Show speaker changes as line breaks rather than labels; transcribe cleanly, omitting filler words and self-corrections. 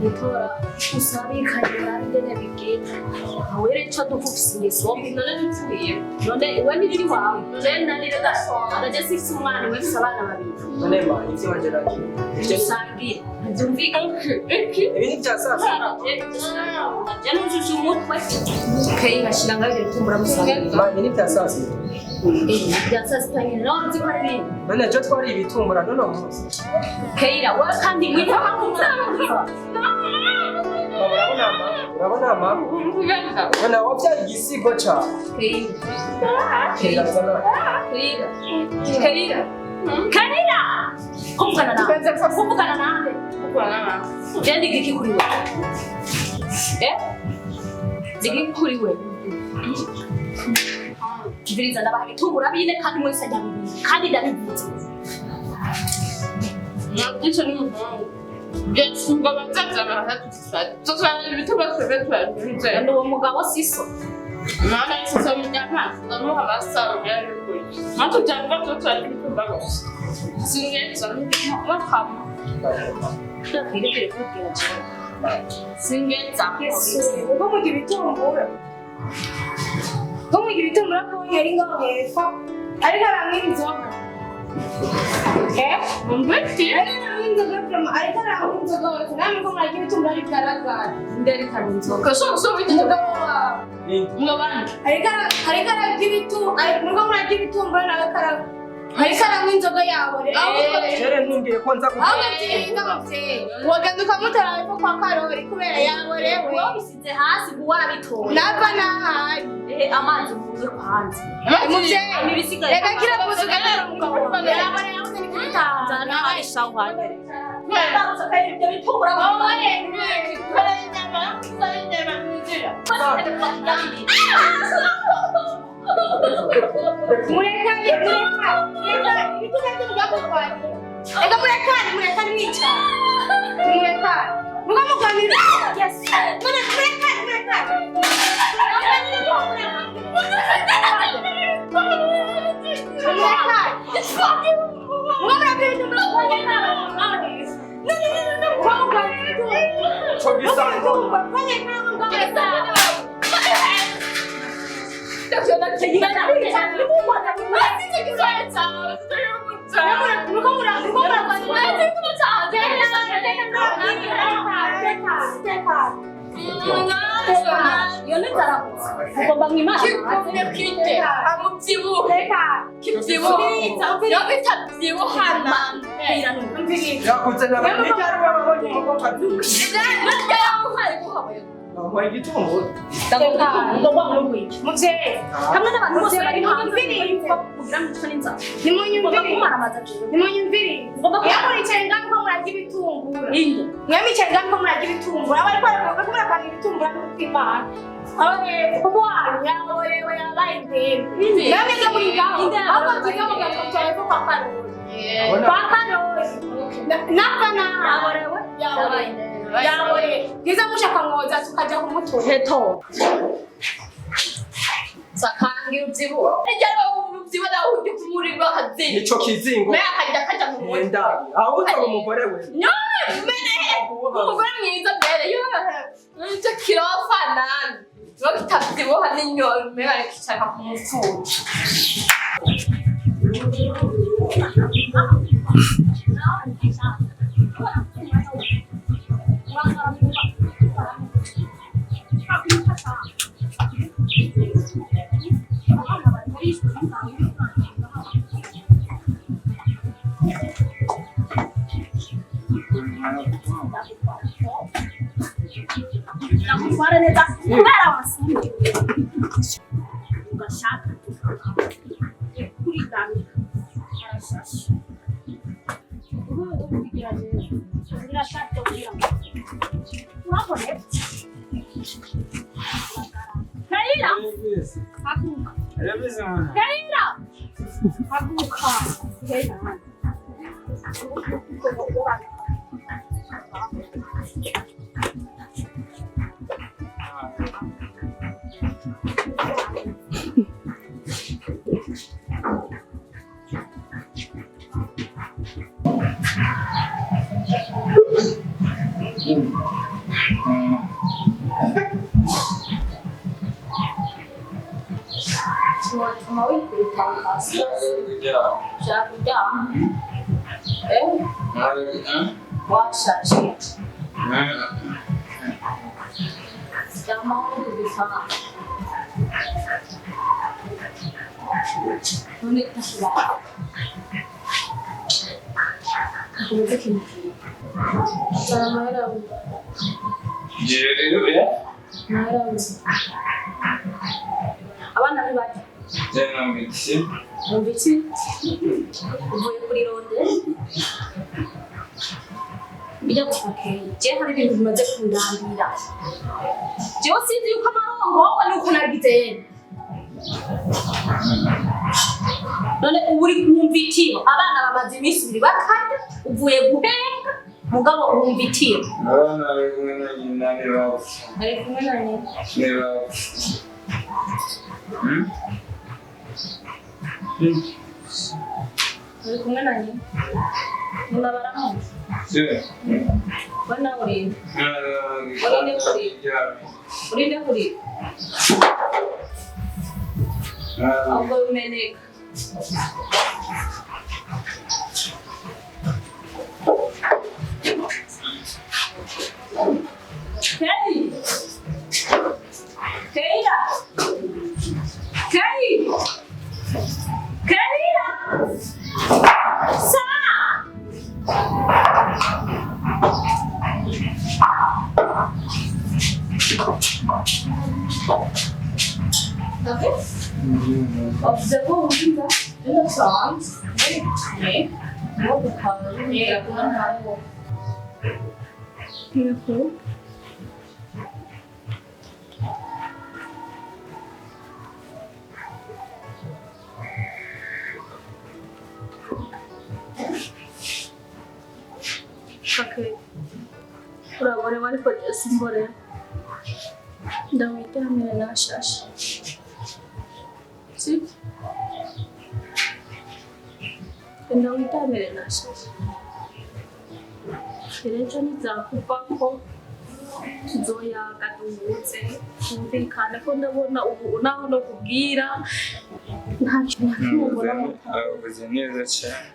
Nitora usabikanye ndene bigenda awere cyo dufufise so none ntuye none we niri wawe je nalire gasonga ndaje sisi umwana we sabana babiri
none ma ivyo wageraki
ivyo sangi byumvika
ibi ni bya sasa
je nujuje umutwe okay bashiranga ibyo tumbura musanga
ma ibi ni bya sasa
bya sasa tanye no nzikora ibintu
none je twari ibitumbura none umunsi
Keira wa kandi mwita hakumza
urabona ma none wabyaye igisigo ca
Keira kumvugana nawe jendi giki kuri we zigi kuri we kiviriza ndabaha ibitungura bine kandi mwese nyabibiri kandi ndabivuze
Ngicho ni muhungu. Yesu ngo bazazana hatufata. Tuzana ibituba twebetwa nje.
Ndo mugabo siso.
Mama isiso mnyama. Namu habasa yari kuri. Matu janga tutwa ibituba gose. Singetsa mwakama.
Ndakire kugira cyane.
Singetsa.
Uko mugira ibitumbura. Uko mugira ibitumbura ko yari ngaho hepfo. Ariko aramwinzoga.
Mbeti?
Ariko aramwinzoga wese. Namwe ko muragira ibitumbura bigaragara.
Nderi kanunzoga.
Kasho bituje.
Umugabo wawe.
Mwabana.
Ariko aragira ibitumbura nawe kara. Ariko aramwinzoga yawe rero.
jere ntumbwiye ko nza
Aho gatiga muvyeyi. Wogenda ukamutera ariko kwa Karori kubera yawe rero.
Uwo bisize hasi guwara bitoye.
Nava nahari.
Amazi muze kwanze.
Muvyeyi. Reka kira kuzugatera umugabo wawe. Yawe rero ni kubitaha.
Zana Aisha uhagere.
Ndaza
kandi ibyo bitungura
wowe kora inyama nzira.
Murekane ibituga by'umugabo wawe. Ega murekane mwica. Murekane. Mugamugwanira. Yes. Murekane.
hamwe n'abantu bose bari hanze kugira ngo tune inzara
Nimunyumvire. Yamuricaye ngaho ko muragira ibitumbura. Mwamicaye ngaho ko muragira ibitumbura. Abari barakora kandi ibitumbura n'ukwimana. Kuko yaborewe yabaye ndende. Nabega muri ngaho. Ahubwo tuza muganga cyane ko kwa Karori. Kwa Karori. Nakana yaborewe. Giza mushaka mwoza tukaja kumutura.
heto
Sakangi ubyibuha. Ejya ubyibuha nawe ujye kumurirwa kazi.
nico kizingo
Meya kajya mu mutwe.
enda aho uza umugore we
Umugore mwiza mbere yo. Nicyo kirofana. Bakitavyibuha n'inyoni meya kicara ku mufuka.
nakutwara neza kubera wasinye ugashaka kurigana arashashe ubu kugira neza ndashaka kugira urabone Kaira hakuka Kaira hakuka Kaira Mau ikut hasi. Kerja. Washashi. Jangan mau bisa. Unik sekali. Aku bikin. Jangan marah.
Jadi ya?
Marah. Apa nak baca?
Jangan bikin.
Bikin. Boleh beli ronde. Bijak pakai. Jangan hari ini macam kundan tidak. Jauh sih tu kamar orang bawa lu kena gitu. None uri kumvitiro abana bamaze iminsi ibiri bakajya uvuye guhenga mugabo umvitiro
Abana bari kumwe na nyina ni bapfa.
ari kumwe na nyina
Ni bapfa.
ari kumwe na nyina nyina baramuzi
Sure.
bana uri uri ahubwo umeneka Hey! Keira! Keira! Sa! Okay? Observe kita in the songs. Okay. What the color? Yeah, one color. Beautiful. Okay. Urabona bari kugeza imbere. Ndamwita hamwe na shashi. Si? Ndamwita hamwe na shashi. Rero nizakuva ko tuzoyaga duhuze twumvikane ko ndabona ubu naho no kubwira nta kintu nakimubona
Abavuze neza cyane.